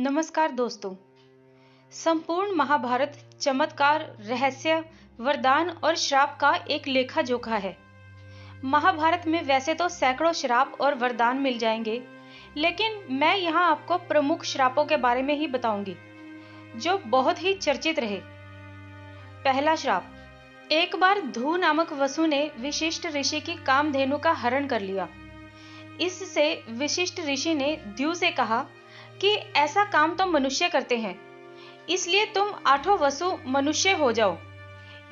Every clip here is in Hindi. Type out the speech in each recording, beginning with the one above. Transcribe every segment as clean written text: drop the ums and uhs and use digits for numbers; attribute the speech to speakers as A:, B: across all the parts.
A: नमस्कार दोस्तों। संपूर्ण महाभारत चमत्कार, रहस्य, वरदान और श्राप का एक लेखा जोखा है। महाभारत में वैसे तो सैकड़ों श्राप और वरदान मिल जाएंगे, लेकिन मैं यहाँ आपको प्रमुख श्रापों के बारे में ही बताऊंगी जो बहुत ही चर्चित रहे। पहला श्राप। एक बार धू नामक वसु ने विशिष्ट ऋषि की कामधेनु का हरण कर लिया। इससे विशिष्ट ऋषि ने द्यू से कहा कि ऐसा काम तो मनुष्य करते हैं, इसलिए तुम आठों वसु मनुष्य हो जाओ।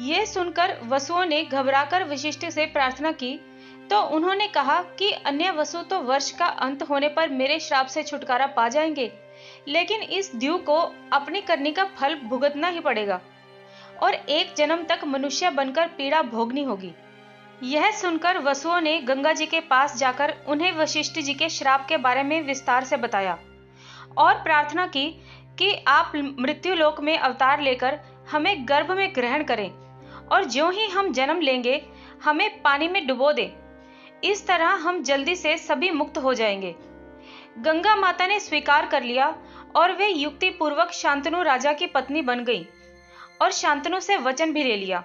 A: यह सुनकर वसुओं ने घबराकर विशिष्ट से प्रार्थना की, तो उन्होंने कहा कि अन्य वसु तो वर्ष का अंत होने पर मेरे श्राप से छुटकारा पा जाएंगे, लेकिन इस द्यू को अपनी करनी का फल भुगतना ही पड़ेगा और एक जन्म तक मनुष्य बनकर पीड़ा भोगनी होगी। यह सुनकर वसुओं ने गंगा जी के पास जाकर उन्हें वशिष्ठ जी के श्राप के बारे में विस्तार से बताया और प्रार्थना की कि आप मृत्यु लोक में अवतार लेकर हमें गर्भ में ग्रहण करें और ज्यों ही हम जन्म लेंगे हमें पानी में डुबो दें। इस तरह हम जल्दी से सभी मुक्त हो जाएंगे। गंगा माता ने स्वीकार कर लिया और वे युक्ति पूर्वक शांतनु राजा की पत्नी बन गई और शांतनु से वचन भी ले लिया।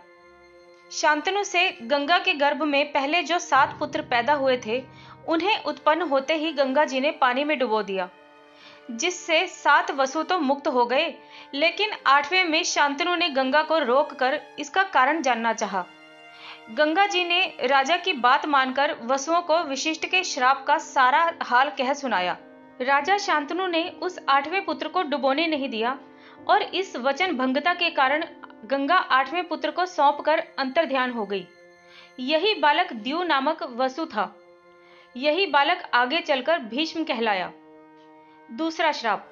A: शांतनु से गंगा के गर्भ में पहले जो 7 पुत्र पैदा हुए थे, उन्हें उत्पन्न होते ही गंगा जी ने पानी में डुबो दिया, जिससे 7 वसु तो मुक्त हो गए, लेकिन 8वें में शांतनु ने गंगा को रोककर इसका कारण जानना चाहा। गंगा जी ने राजा की बात मानकर वसुओं को विशिष्ट के श्राप का सारा हाल कह सुनाया। राजा शांतनु ने उस 8वें पुत्र को डुबोने नहीं दिया और इस वचन भंगता के कारण गंगा 8वें पुत्र को सौंपकर अंतर्ध्यान हो गई। यही बालक द्यू नामक वसु था। यही बालक आगे चलकर भीष्म कहलाया। दूसरा श्राप।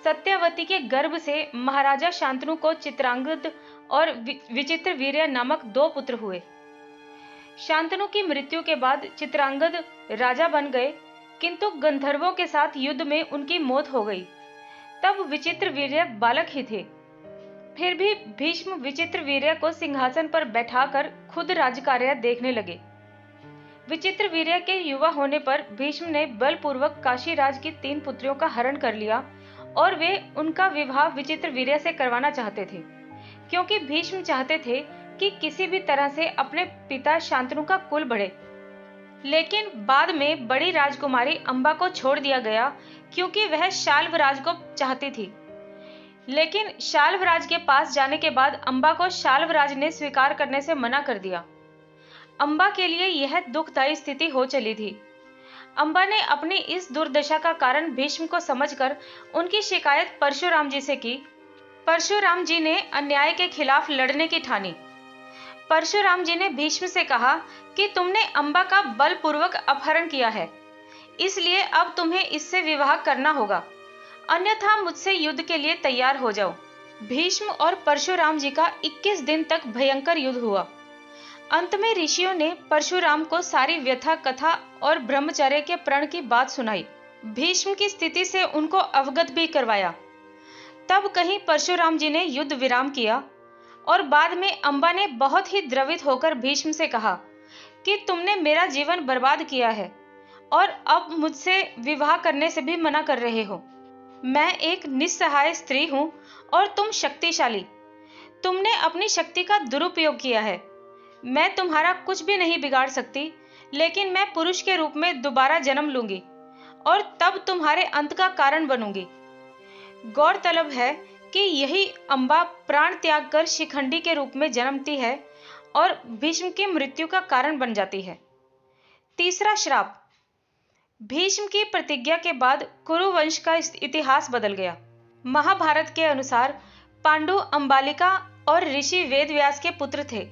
A: सत्यवती के गर्भ से महाराजा शांतनु को चित्रांगद और विचित्र वीर्य नामक 2 पुत्र हुए। शांतनु की मृत्यु के बाद चित्रांगद राजा बन गए, किंतु गंधर्वों के साथ युद्ध में उनकी मौत हो गई। तब विचित्र वीर्य बालक ही थे। फिर भी भीष्म विचित्र वीर्य को सिंहासन पर बैठाकर खुद राजकार्य देखने लगे। विचित्र वीर्य के युवा होने पर भीष्म ने बलपूर्वक काशीराज की 3 पुत्रियों का हरण कर लिया और वे उनका विवाह विचित्र वीर्य से करवाना चाहते थे, क्योंकि भीष्म चाहते थे कि किसी भी तरह से अपने पिता शांतनु का कुल बढ़े। लेकिन बाद में बड़ी राजकुमारी अंबा को छोड़ दिया गया, क्योंकि वह शाल्वराज को चाहती थी। लेकिन शाल्वराज के पास जाने के बाद अंबा को शाल्वराज ने स्वीकार करने से मना कर दिया। अंबा के लिए यह दुखदायी स्थिति हो चली थी। अंबा ने अपनी इस दुर्दशा का कारण भीष्म को समझकर उनकी शिकायत परशुराम जी से की। परशुराम जी ने अन्याय के खिलाफ लड़ने की ठानी। परशुराम जी ने भीष्म से कहा कि तुमने अंबा का बलपूर्वक अपहरण किया है, इसलिए अब तुम्हें इससे विवाह करना होगा, अन्यथा मुझसे युद्ध के लिए तैयार हो जाओ। भीष्म और परशुराम जी का 21 दिन तक भयंकर युद्ध हुआ। अंत में ऋषियों ने परशुराम को सारी व्यथा कथा और ब्रह्मचर्य के प्रण की बात सुनाई। भीष्म की स्थिति से उनको अवगत भी करवाया। तब कहीं परशुराम जी ने युद्ध विराम किया और बाद में अंबा ने बहुत ही द्रवित होकर भीष्म से कहा कि तुमने मेरा जीवन बर्बाद किया है और अब मुझसे विवाह करने से भी मना कर रहे हो। मैं एक निस्सहाय स्त्री हूं और तुम शक्तिशाली। तुमने अपनी शक्ति का दुरुपयोग किया है। मैं तुम्हारा कुछ भी नहीं बिगाड़ सकती, लेकिन मैं पुरुष के रूप में दोबारा जन्म लूंगी और तब तुम्हारे अंत का कारण बनूंगी। गौरतलब है कि यही अंबा प्राण त्याग कर शिखंडी के रूप में जन्मती है और भीष्म की मृत्यु का कारण बन जाती है। तीसरा श्राप। भीष्म की प्रतिज्ञा के बाद कुरु वंश का इतिहास बदल गया। महाभारत के अनुसार पांडु अंबालिका और ऋषि वेदव्यास के पुत्र थे।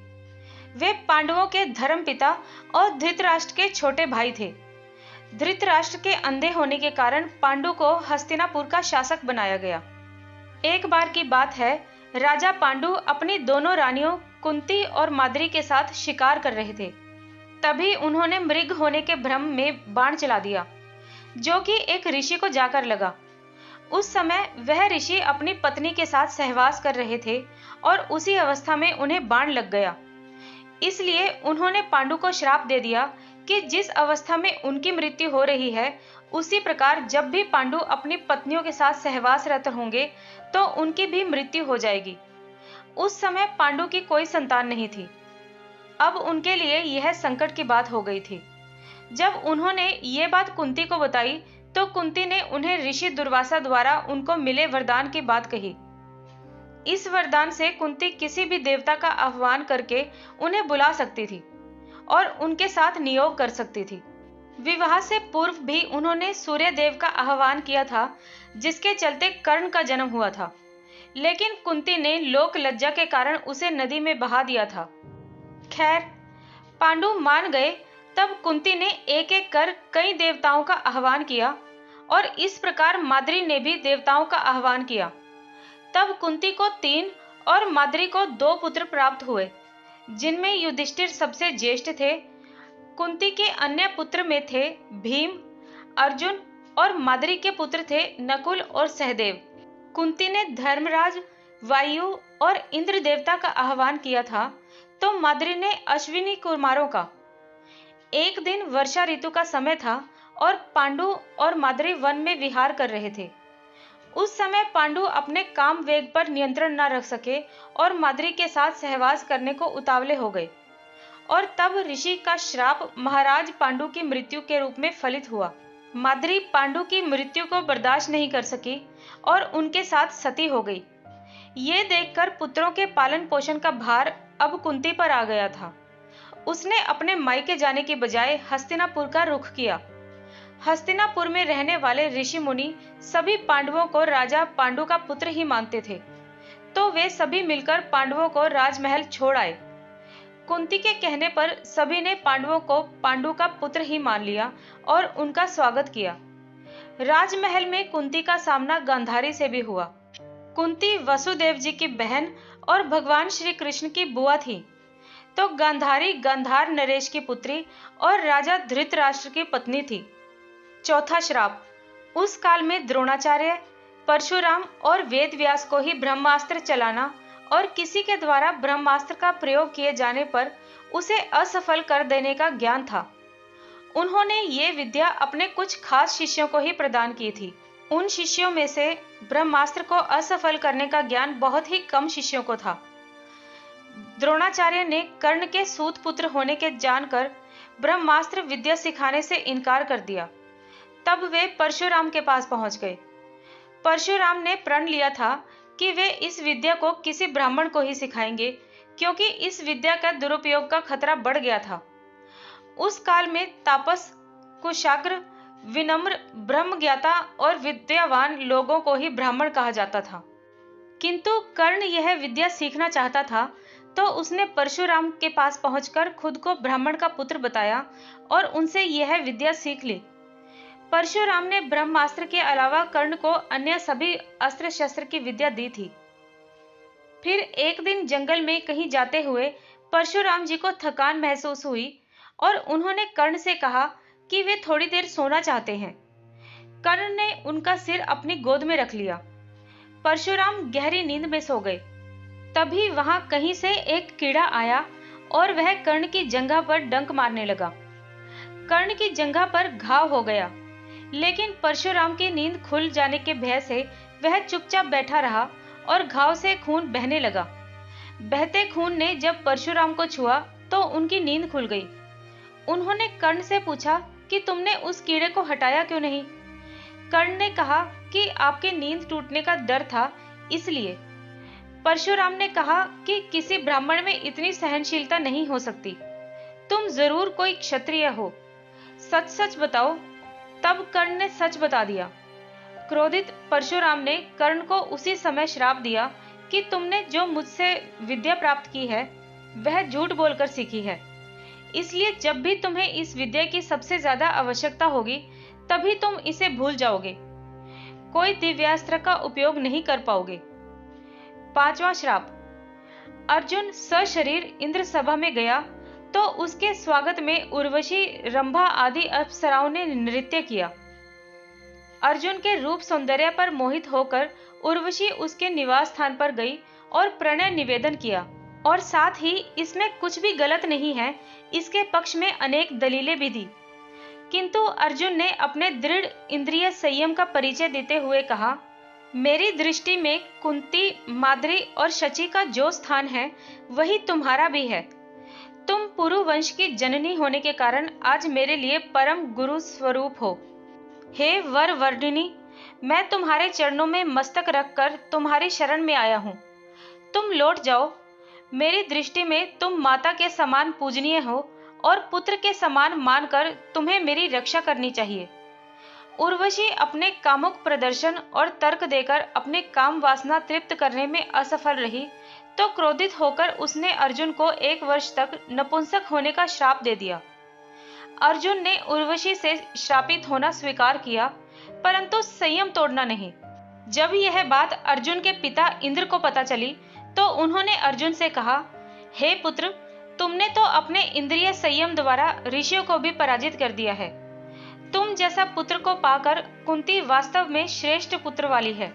A: वे पांडवों के धर्मपिता और धृतराष्ट्र के छोटे भाई थे। धृतराष्ट्र के अंधे होने के कारण पांडु को हस्तिनापुर का शासक बनाया गया। एक बार की बात है, राजा पांडु अपनी दोनों रानियों कुंती और माद्री के साथ शिकार कर रहे थे। तभी उन्होंने मृग होने के भ्रम में बाण चला दिया, जो कि एक ऋषि को जाकर लगा। उस समय वह ऋषि अपनी पत्नी के साथ सहवास कर रहे थे और उसी अवस्था में उन्हें बाण लग गया। इसलिए उन्होंने पांडु को श्राप दे दिया कि जिस अवस्था में उनकी मृत्यु हो रही है, उसी प्रकार जब भी पांडु अपनी पत्नियों के साथ सहवासरत होंगे तो उनकी भी मृत्यु हो जाएगी। उस समय पांडु की कोई संतान नहीं थी। अब उनके लिए यह संकट की बात हो गई थी। जब उन्होंने ये बात कुंती को बताई तो कुंती ने उन्हें ऋषि दुर्वासा द्वारा उनको मिले वरदान की बात कही। इस वरदान से कुंती किसी भी देवता का आह्वान करके उन्हें बुला सकती थी और उनके साथ नियोग कर सकती थी। विवाह से पूर्व भी उन्होंने सूर्य देव का आह्वान किया था, जिसके चलते कर्ण का जन्म हुआ था, लेकिन कुंती ने लोक लज्जा के कारण उसे नदी में बहा दिया था। खैर, पांडु मान गए। तब कुंती ने एक एक कर कई देवताओं का आह्वान किया और इस प्रकार माद्री ने भी देवताओं का आह्वान किया। तब कुंती को 3 और माद्री को 2 पुत्र प्राप्त हुए, जिनमें युधिष्ठिर सबसे ज्येष्ठ थे। कुंती के अन्य पुत्र में थे भीम, अर्जुन और माद्री के पुत्र थे नकुल और सहदेव। कुंती ने धर्मराज, वायु और इंद्र देवता का आह्वान किया था, तो माद्री ने अश्विनी कुमारों का। एक दिन वर्षा ऋतु का समय था और पांडु और माद्री वन में विहार कर रहे थे। उस समय पांडु अपने काम वेग पर नियंत्रण न रख सके और माद्री के साथ सहवास करने को उतावले हो गए, और तब ऋषि का श्राप महाराज पांडु की मृत्यु के रूप में फलित हुआ। माद्री पांडु की मृत्यु को बर्दाश्त नहीं कर सकी और उनके साथ सती हो गई। ये देखकर पुत्रों के पालन पोषण का भार अब कुंती पर आ गया था। उसने अपने मायके जाने की बजाय हस्तिनापुर का रुख किया। हस्तिनापुर में रहने वाले ऋषि मुनि सभी पांडवों को राजा पांडु का पुत्र ही मानते थे, तो वे सभी मिलकर पांडवों को राजमहल छोड़ आए। कुंती के कहने पर सभी ने पांडवों को पांडु का पुत्र ही मान लिया और उनका स्वागत किया। राजमहल में कुंती का सामना गांधारी से भी हुआ। कुंती वसुदेव जी की बहन और भगवान श्री कृष्ण की बुआ थी, तो गांधारी गांधार नरेश की पुत्री और राजा धृतराष्ट्र की पत्नी थी। चौथा श्राप। उस काल में द्रोणाचार्य, परशुराम और वेद व्यास को ही ब्रह्मास्त्र चलाना और किसी के द्वारा ब्रह्मास्त्र का प्रयोग किए जाने पर उसे असफल कर देने का ज्ञान था। उन्होंने ये विद्या अपने कुछ खास शिष्यों को ही प्रदान की थी। उन शिष्यों में से ब्रह्मास्त्र को असफल करने का ज्ञान बहुत ही कम शिष्यों को था। द्रोणाचार्य ने कर्ण के सूत पुत्र होने के जानकर ब्रह्मास्त्र विद्या सिखाने से इनकार कर दिया। तब वे परशुराम के पास पहुंच गए। परशुराम ने प्रण लिया था कि वे इस विद्या को किसी ब्राह्मण को ही सिखाएंगे, क्योंकि इस विद्या का दुरुपयोग का खतरा बढ़ गया था। उस काल में तापस, कुशाग्र, विनम्र, ब्रह्मज्ञाता और विद्यावान लोगों को ही ब्राह्मण कहा जाता था। किंतु कर्ण यह विद्या सीखना चाहता था, तो उसने परशुराम के पास पहुंचकर खुद को ब्राह्मण का पुत्र बताया और उनसे यह विद्या सीख ली। परशुराम ने ब्रह्मास्त्र के अलावा कर्ण को अन्य सभी अस्त्र शस्त्र की विद्या दी थी। फिर एक दिन जंगल में कहीं जाते हुए परशुराम जी को थकान महसूस हुई और उन्होंने कर्ण से कहा कि वे थोड़ी देर सोना चाहते हैं। कर्ण ने उनका सिर अपनी गोद में रख लिया। परशुराम गहरी नींद में सो गए। तभी वहां कहीं से एक कीड़ा आया और वह कर्ण की जंघा पर डंक मारने लगा। कर्ण की जंघा पर घाव हो गया, लेकिन परशुराम की नींद खुल जाने के भय से वह चुपचाप बैठा रहा और घाव से खून बहने लगा। बहते खून ने जब परशुराम को छुआ तो उनकी नींद खुल गई। उन्होंने कर्ण से पूछा कि तुमने उस कीड़े को हटाया क्यों नहीं? कर्ण ने कहा कि आपकी नींद टूटने का डर था, इसलिए। परशुराम ने कहा कि किसी ब्राह्मण में इतनी सहनशीलता नहीं हो सकती। तुम जरूर कोई क्षत्रिय हो, सच सच बताओ। तब कर्ण ने सच बता दिया। क्रोधित परशुराम ने कर्ण को उसी समय श्राप दिया कि तुमने जो मुझसे विद्या प्राप्त की है वह झूठ बोलकर सीखी है, इसलिए जब भी तुम्हें इस विद्या की सबसे ज्यादा आवश्यकता होगी तभी तुम इसे भूल जाओगे, कोई दिव्यास्त्र का उपयोग नहीं कर पाओगे। पांचवा श्राप। अर्जुन सशरीर इंद्र सभा में गया तो उसके स्वागत में उर्वशी, रंभा आदि अप्सराओं ने नृत्य किया। अर्जुन के रूप सौंदर्य पर मोहित होकर उर्वशी उसके निवास स्थान पर गई और प्रणय निवेदन किया, और साथ ही इसमें कुछ भी गलत नहीं है, इसके पक्ष में अनेक दलीलें भी दी। किंतु अर्जुन ने अपने दृढ़ इंद्रिय संयम का परिचय देते हुए कहा, मेरी दृष्टि में कुंती, माद्री और शची का जो स्थान है वही तुम्हारा भी है। तुम पुरु वंश की जननी होने के कारण आज मेरे लिए परम गुरु स्वरूप हो। हे वर वर्णिनी, मैं तुम्हारे चरणों में मस्तक रखकर तुम्हारी शरण में आया हूँ। तुम लौट जाओ। मेरी दृष्टि में तुम माता के समान पूजनीय हो और पुत्र के समान मानकर तुम्हें मेरी रक्षा करनी चाहिए। उर्वशी अपने कामुक प्रदर्शन और तर्क देकर अपने काम वासना तृप्त करने में असफल रही तो क्रोधित होकर उसने अर्जुन को 1 वर्ष तक नपुंसक होने का श्राप दे दिया। अर्जुन ने उर्वशी से श्रापित होना स्वीकार किया, परंतु संयम तोड़ना नहीं। जब यह बात अर्जुन के पिता इंद्र को पता चली तो उन्होंने अर्जुन से कहा, हे पुत्र, तुमने तो अपने इंद्रिय संयम द्वारा ऋषियों को भी पराजित कर दिया है। तुम जैसा पुत्र को पाकर कुंती वास्तव में श्रेष्ठ पुत्र वाली है।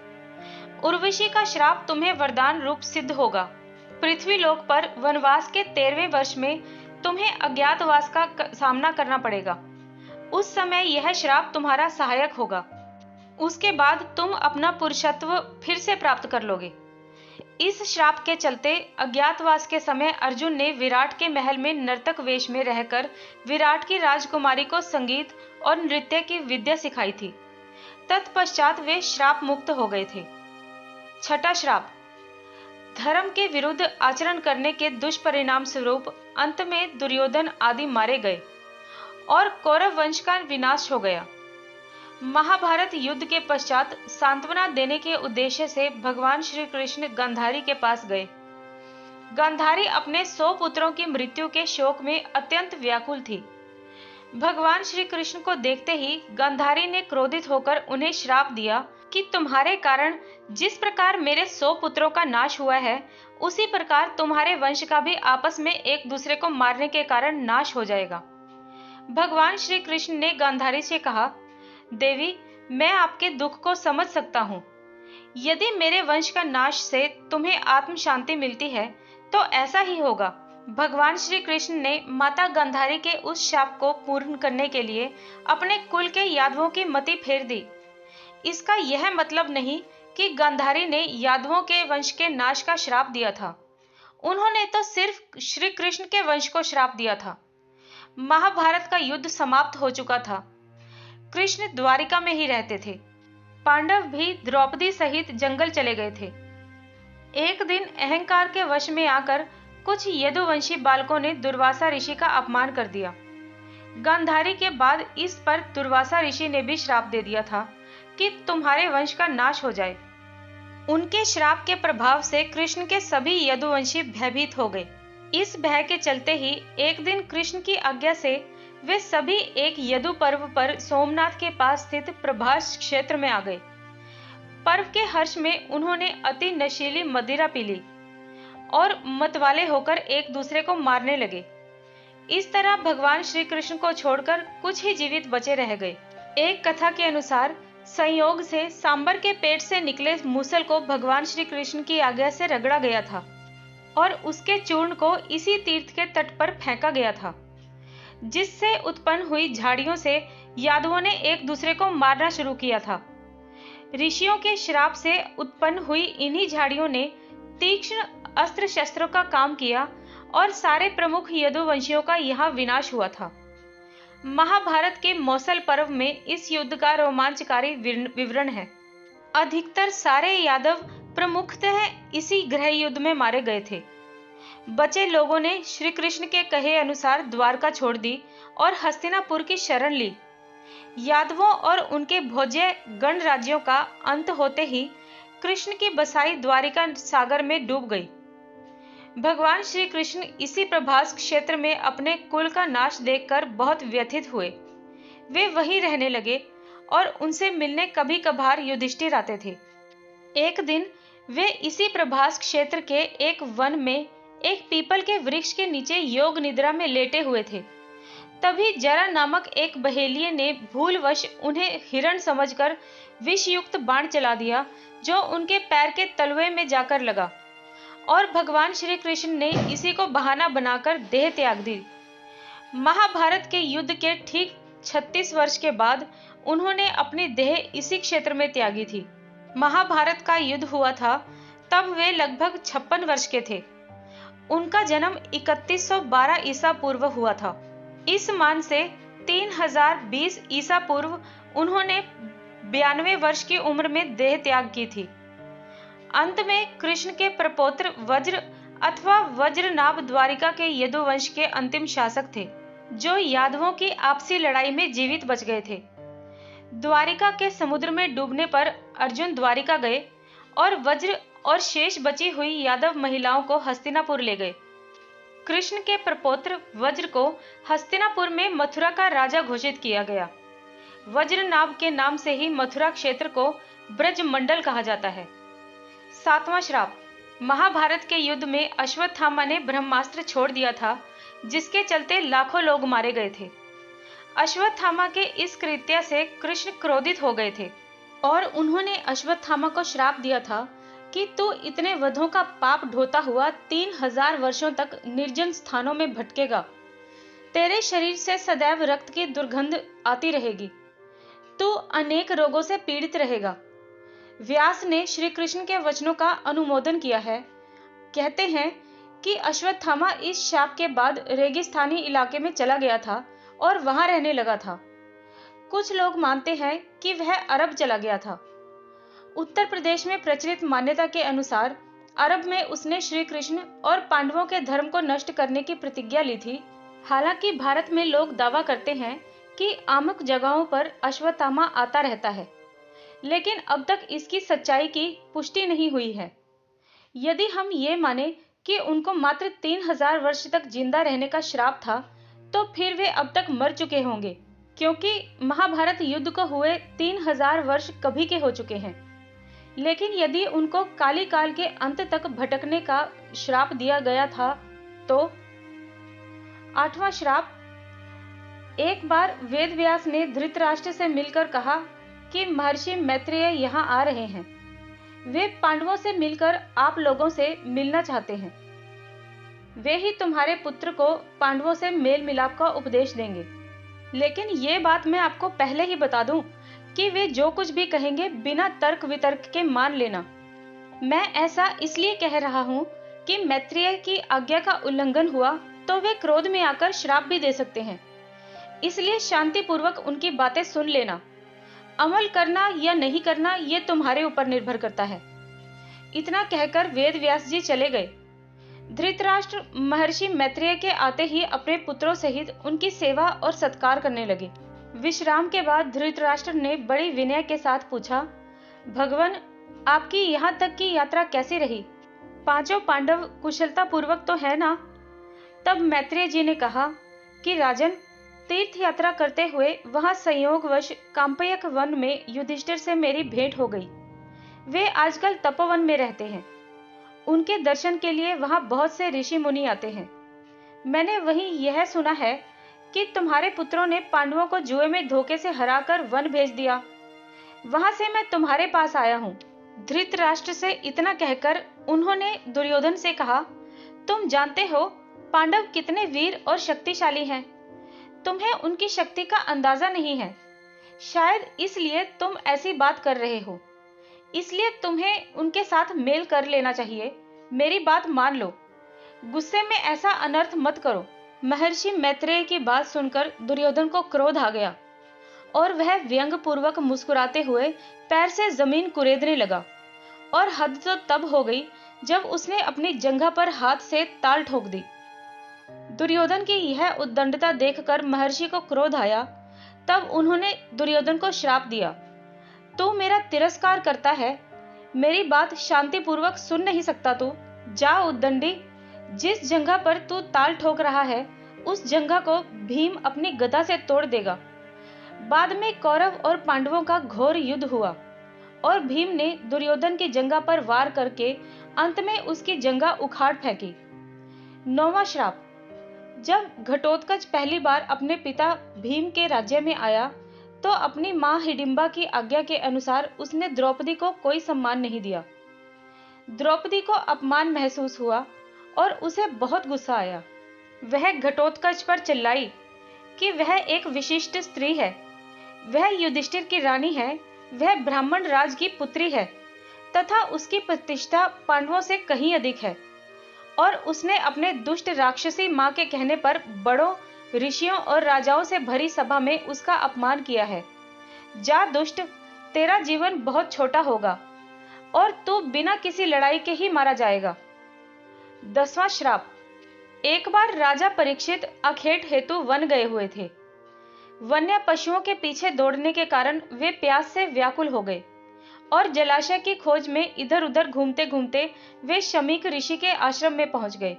A: उर्वशी का श्राप तुम्हें वरदान रूप सिद्ध होगा। पृथ्वी लोक पर वनवास के 13वें वर्ष में तुम्हें अज्ञातवास का सामना करना पड़ेगा। उस समय यह श्राप तुम्हारा सहायक होगा। उसके बाद तुम अपना पुरुषत्व फिर से प्राप्त कर लोगे। इस श्राप के चलते अज्ञातवास के समय अर्जुन ने विराट के महल में नर्तक वेश में रहकर विराट की राजकुमारी को संगीत और नृत्य की विद्या सिखाई थी। तत्पश्चात वे श्राप मुक्त हो गए थे। छठा श्राप, धर्म के विरुद्ध आचरण करने के दुष्परिणाम स्वरूप अंत में दुर्योधन आदि मारे गए और कौरव वंश का विनाश हो गया। महाभारत युद्ध के पश्चात सांत्वना देने के उद्देश्य से भगवान श्री कृष्ण गांधारी के पास गए। गांधारी अपने 100 पुत्रों की मृत्यु के शोक में अत्यंत व्याकुल थी। भगवान श्री कृष्ण को देखते ही गांधारी ने क्रोधित होकर उन्हें श्राप दिया कि तुम्हारे कारण जिस प्रकार मेरे 100 पुत्रों का नाश हुआ है, उसी प्रकार तुम्हारे वंश का भी आपस में एक दूसरे को मारने के कारण नाश हो जाएगा। भगवान श्री कृष्ण ने गांधारी से कहा, देवी, मैं आपके दुख को समझ सकता हूँ। यदि मेरे वंश का नाश से तुम्हें आत्म शांति मिलती है तो ऐसा ही होगा। भगवान श्री कृष्ण ने माता गांधारी के उस शाप को पूर्ण करने के लिए अपने कुल के यादवों की मति फेर दी। इसका यह मतलब नहीं कि गांधारी ने यादवों के वंश के नाश का श्राप दिया था। उन्होंने तो सिर्फ श्री कृष्ण के वंश को श्राप दिया था। महाभारत का युद्ध समाप्त हो चुका था। कृष्ण द्वारिका में ही रहते थे। पांडव भी द्रौपदी सहित जंगल चले गए थे। एक दिन अहंकार के वश में आकर कुछ यदुवंशी बालकों ने दुर्वासा ऋषि का अपमान कर दिया। गांधारी के बाद इस पर दुर्वासा ऋषि ने भी श्राप दे दिया था कि तुम्हारे वंश का नाश हो जाए। उनके श्राप के प्रभाव से कृष्ण के सभी यदुवंशी भयभीत हो गए। इस भय के चलते ही एक दिन कृष्ण की आज्ञा से वे सभी एक यदु पर्व पर सोमनाथ के पास स्थित प्रभास क्षेत्र में आ गए। पर्व के हर्ष में उन्होंने अति नशीली मदिरा पी ली और मतवाले होकर एक दूसरे को मारने लगे। इस तरह भगवान श्री कृष्ण को छोड़कर कुछ ही जीवित बचे रह गए। एक कथा के अनुसार संयोग से सांबर के पेट से निकले मूसल को भगवान श्री कृष्ण की आज्ञा से रगड़ा गया था और उसके चूर्ण को इसी तीर्थ के तट पर फेंका गया था, जिससे उत्पन्न हुई झाड़ियों से यादवों ने एक दूसरे को मारना शुरू किया था। ऋषियों के श्राप से उत्पन्न हुई इन्हीं झाड़ियों ने तीक्ष्ण अस्त्र शस्त्रों का काम किया और सारे प्रमुख यदुवंशियों का यहाँ विनाश हुआ था। महाभारत के मौसल पर्व में इस युद्ध का रोमांचकारी विवरण है। अधिकतर सारे यादव प्रमुखतः इसी गृह युद्ध में मारे गए थे। बचे लोगों ने श्री कृष्ण के कहे अनुसार द्वारका छोड़ दी और हस्तिनापुर की शरण ली। यादवों और उनके भोज्य गण राज्यों का अंत होते ही कृष्ण की बसाई द्वारिका सागर में डूब गई। भगवान श्री कृष्ण इसी प्रभास क्षेत्र में अपने कुल का नाश देखकर बहुत व्यथित हुए। वे वहीं रहने लगे और उनसे मिलने कभी कभार युधिष्ठिर आते थे। एक दिन वे इसी प्रभास क्षेत्र के एक वन में एक पीपल के वृक्ष के नीचे योग निद्रा में लेटे हुए थे। तभी जरा नामक एक बहेलिये ने भूलवश उन्हें हिरण समझकर विषयुक्त बाण चला दिया, जो उनके पैर के तलवे में जाकर लगा और भगवान श्री कृष्ण ने इसी को बहाना बनाकर देह त्याग दी। महाभारत के युद्ध के ठीक 36 वर्ष के बाद उन्होंने अपनी देह इसी क्षेत्र में त्यागी थी। महाभारत का युद्ध हुआ था तब वे लगभग 56 वर्ष के थे। उनका जन्म 3112 ईसा पूर्व हुआ था। इस मान से 3020 ईसा पूर्व उन्होंने 92 वर्ष की उम्र में देह त्याग की थी। अंत में कृष्ण के प्रपौत्र वज्र अथवा वज्रनाभ द्वारिका के यदुवंश के अंतिम शासक थे, जो यादवों की आपसी लड़ाई में जीवित बच गए थे। द्वारिका के समुद्र में डूबने पर अर्जुन द्वारिका गए और वज्र और शेष बची हुई यादव महिलाओं को हस्तिनापुर ले गए। कृष्ण के प्रपौत्र वज्र को हस्तिनापुर में मथुरा का राजा घोषित किया गया। वज्रनाभ के नाम से ही मथुरा क्षेत्र को ब्रजमंडल कहा जाता है। 7वां श्राप। महाभारत के युद्ध में अश्वत्थामा ने ब्रह्मास्त्र छोड़ दिया था, जिसके चलते लाखों लोग मारे गए थे। अश्वत्थामा के इस कृत्य से कृष्ण क्रोधित हो गए थे और उन्होंने अश्वत्थामा को श्राप दिया था कि तू इतने वधों का पाप ढोता हुआ 3000 वर्षों तक निर्जन स्थानों में भटकेगा। तेरे शरीर से सदैव रक्त की दुर्गंध आती रहेगी। तू अनेक रोगों से पीड़ित रहेगा। व्यास ने श्री कृष्ण के वचनों का अनुमोदन किया है। कहते हैं कि अश्वत्थामा इस शाप के बाद रेगिस्तानी इलाके में चला गया था और वहां रहने लगा था। कुछ लोग मानते हैं कि वह अरब चला गया था। उत्तर प्रदेश में प्रचलित मान्यता के अनुसार अरब में उसने श्री कृष्ण और पांडवों के धर्म को नष्ट करने की प्रतिज्ञा ली थी। हालांकि भारत में लोग दावा करते हैं कि आमुक जगहों पर अश्वत्थामा आता रहता है, लेकिन अब तक इसकी सच्चाई की पुष्टि नहीं हुई है। यदि हम ये माने कि उनको मात्र 3000 वर्ष तक जिंदा रहने का श्राप था, तो फिर वे अब तक मर चुके होंगे, क्योंकि महाभारत युद्ध को हुए 3000 वर्ष कभी के हो चुके हैं। लेकिन यदि उनको काली काल के अंत तक भटकने का श्राप दिया गया था तो। 8वां श्राप। एक बार वेदव्यास ने धृतराष्ट्र से मिलकर कहा कि महर्षि मैत्रेय यहाँ आ रहे हैं। वे पांडवों से मिलकर आप लोगों से मिलना चाहते हैं। वे ही तुम्हारे पुत्र को पांडवों से मेल मिलाप का उपदेश देंगे। लेकिन ये बात मैं आपको पहले ही बता दूं कि वे जो कुछ भी कहेंगे बिना तर्क वितर्क के मान लेना। मैं ऐसा इसलिए कह रहा हूं कि मैत्रेय की आज्ञा का उल्लंघन हुआ तो वे क्रोध में आकर श्राप भी दे सकते हैं। इसलिए शांतिपूर्वक उनकी बातें सुन लेना। अमल करना या नहीं करना ये तुम्हारे ऊपर निर्भर करता है। इतना कहकर वेदव्यास जी चले गए। धृतराष्ट्र महर्षि मैत्रेय के आते ही अपने पुत्रों सहित उनकी सेवा और सत्कार करने लगे। विश्राम के बाद धृतराष्ट्र ने बड़ी विनय के साथ पूछा, भगवान, आपकी यहाँ तक की यात्रा कैसी रही? पांचों पांडव कुशलता पूर्वक तो है ना? तब मैत्रेय जी ने कहा कि राजन, तीर्थ यात्रा करते हुए वहां संयोगवश काम्पयक वन में युधिष्ठिर से मेरी भेंट हो गई। वे आजकल तपोवन में रहते हैं। उनके दर्शन के लिए वहां बहुत से ऋषि मुनि आते हैं। मैंने वहीं यह सुना है कि तुम्हारे पुत्रों ने पांडवों को जुए में धोखे से हराकर वन भेज दिया। वहां से मैं तुम्हारे पास आया हूं। धृतराष्ट्र से इतना कहकर उन्होंने दुर्योधन से कहा, तुम जानते हो पांडव कितने वीर और शक्तिशाली हैं। तुम्हें उनकी शक्ति का अंदाजा नहीं है। शायद इसलिए तुम ऐसी बात कर रहे हो। इसलिए तुम्हें उनके साथ मेल कर लेना चाहिए। मेरी बात मान लो। गुस्से में ऐसा अनर्थ मत करो। महर्षि मैत्रेय की बात सुनकर दुर्योधन को क्रोध आ गया और वह व्यंग पूर्वक मुस्कुराते हुए पैर से जमीन कुरेदने लगा। और हद तो तब हो गई जब उसने अपनी जंघा पर हाथ से ताल ठोक दी। दुर्योधन की यह उद्दंडता देखकर महर्षि को क्रोध आया। तब उन्होंने दुर्योधन को श्राप दिया, तू मेरा तिरस्कार करता है, मेरी बात शांतिपूर्वक सुन नहीं सकता तू? जा उद्दंडी, जिस जंघा पर तू ताल ठोक रहा है उस जंघा को भीम अपनी गदा से तोड़ देगा। बाद में कौरव और पांडवों का घोर युद्ध हुआ और भीम ने दुर्योधन की जंघा पर वार करके अंत में उसकी जंघा उखाड़ फेंकी। 9वां श्राप। जब घटोत्कच पहली बार अपने पिता भीम के राज्य में आया तो अपनी मां हिडिंबा की आज्ञा के अनुसार उसने द्रौपदी को कोई सम्मान नहीं दिया। द्रौपदी को अपमान महसूस हुआ और उसे बहुत गुस्सा आया। वह घटोत्कच पर चिल्लाई, कि वह एक विशिष्ट स्त्री है, वह युधिष्ठिर की रानी है, वह ब्राह्मण राज की पुत्री है तथा उसकी प्रतिष्ठा पांडवों से कहीं अधिक है। और उसने अपने दुष्ट राक्षसी मां के कहने पर बड़ों, ऋषियों और राजाओं से भरी सभा में उसका अपमान किया है। जा दुष्ट, तेरा जीवन बहुत छोटा होगा और तू बिना किसी लड़ाई के ही मारा जाएगा। 10वां श्राप। एक बार राजा परीक्षित अखेट हेतु वन गए हुए थे। वन्य पशुओं के पीछे दौड़ने के कारण वे प्यास से व्याकुल हो गए और जलाशय की खोज में इधर उधर घूमते घूमते वे शमीक ऋषि के आश्रम में पहुंच गए।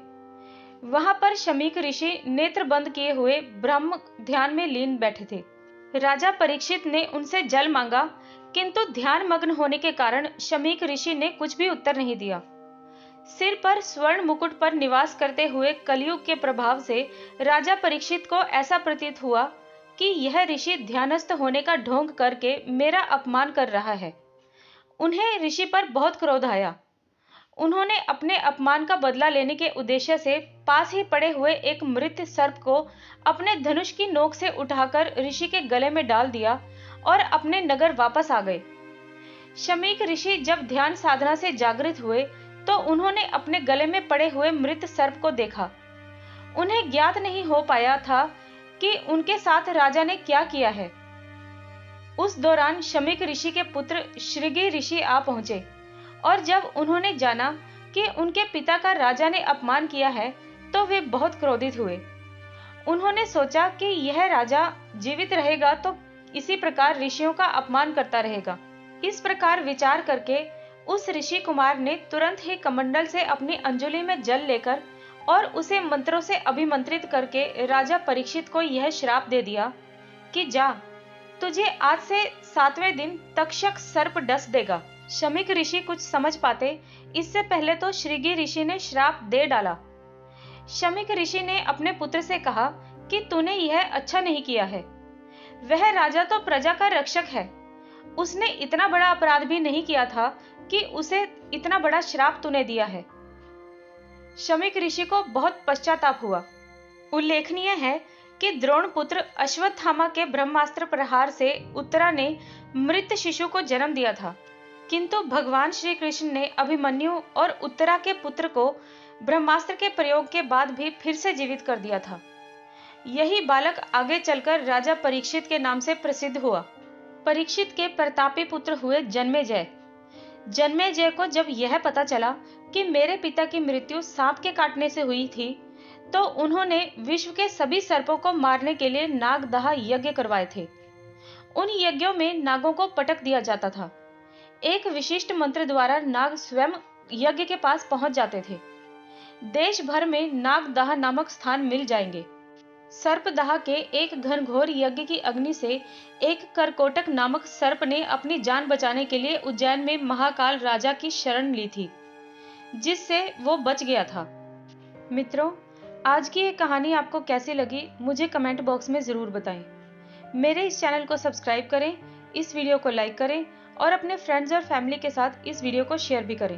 A: वहां पर शमीक ऋषि नेत्र बंद किए हुए ब्रह्म ध्यान में लीन बैठे थे। राजा परीक्षित ने उनसे जल मांगा, किंतु ध्यान मग्न होने के कारण शमीक ऋषि ने कुछ भी उत्तर नहीं दिया। सिर पर स्वर्ण मुकुट पर निवास करते हुए कलयुग के प्रभाव से राजा परीक्षित को ऐसा प्रतीत हुआ कि यह ऋषि ध्यानस्थ होने का ढोंग करके मेरा अपमान कर रहा है। उन्हें ऋषि पर बहुत क्रोध आया। उन्होंने अपने अपमान का बदला लेने के उद्देश्य से पास ही पड़े हुए एक मृत सर्प को अपने धनुष की नोक से उठाकर ऋषि के गले में डाल दिया और अपने नगर वापस आ गए। शमीक ऋषि जब ध्यान साधना से जागृत हुए तो उन्होंने अपने गले में पड़े हुए मृत सर्प को देखा। उन्हें ज्ञात नहीं हो पाया था कि उनके साथ राजा ने क्या किया है। उस दौरान शमीक ऋषि के पुत्र श्रृंगी ऋषि आ पहुंचे और जब उन्होंने जाना कि उनके पिता का राजा ने अपमान किया है तो वे बहुत क्रोधित हुए। उन्होंने सोचा कि यह राजा जीवित रहेगा तो इसी प्रकार ऋषियों का अपमान करता रहेगा। इस प्रकार विचार करके उस ऋषि कुमार ने तुरंत ही कमंडल से अपनी अंजलि में जल लेकर और उसे मंत्रों से अभिमंत्रित करके राजा परीक्षित को यह श्राप दे दिया कि जा, तुझे आज से 7वें दिन तक्षक सर्प डस देगा। शमीक ऋषि कुछ समझ पाते इससे पहले तो श्रृंगी ऋषि ने श्राप दे डाला। शमीक ऋषि ने अपने पुत्र से कहा कि तूने यह अच्छा नहीं किया है। वह राजा तो प्रजा का रक्षक है, उसने इतना बड़ा अपराध भी नहीं किया था कि उसे इतना बड़ा श्राप तूने दिया है। शमीक ऋषि को बहुत पश्चाताप हुआ। उल्लेखनीय है कि द्रोण पुत्र अश्वत्थामा के ब्रह्मास्त्र प्रहार से उत्तरा ने मृत शिशु को जन्म दिया था, किंतु भगवान श्री कृष्ण ने अभिमन्यु और उत्तरा के पुत्र को ब्रह्मास्त्र के प्रयोग के बाद भी फिर से जीवित कर दिया था। यही बालक आगे चलकर राजा परीक्षित के नाम से प्रसिद्ध हुआ। परीक्षित के प्रतापी पुत्र हुए जन्मेजय। जन्मेजय को जब यह पता चला कि मेरे पिता की मृत्यु सांप के काटने से हुई थी तो उन्होंने विश्व के सभी सर्पों को मारने के लिए नागदाह यज्ञ करवाए थे। उन यज्ञों में नागों को पटक दिया जाता था। एक विशिष्ट मंत्र द्वारा नाग स्वयं यज्ञ के पास पहुंच जाते थे। देश भर में नागदाह नामक स्थान मिल जाएंगे। सर्पदाह के एक घनघोर यज्ञ की अग्नि से एक करकोटक नामक सर्प ने अपनी जान बचाने के लिए उज्जैन में महाकाल राजा की शरण ली थी, जिससे वो बच गया था। मित्रों, आज की ये कहानी आपको कैसी लगी मुझे कमेंट बॉक्स में जरूर बताएं। मेरे इस चैनल को सब्सक्राइब करें, इस वीडियो को लाइक करें और अपने फ्रेंड्स और फैमिली के साथ इस वीडियो को शेयर भी करें।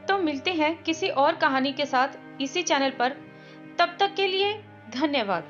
A: तो मिलते हैं किसी और कहानी के साथ इसी चैनल पर। तब तक के लिए धन्यवाद।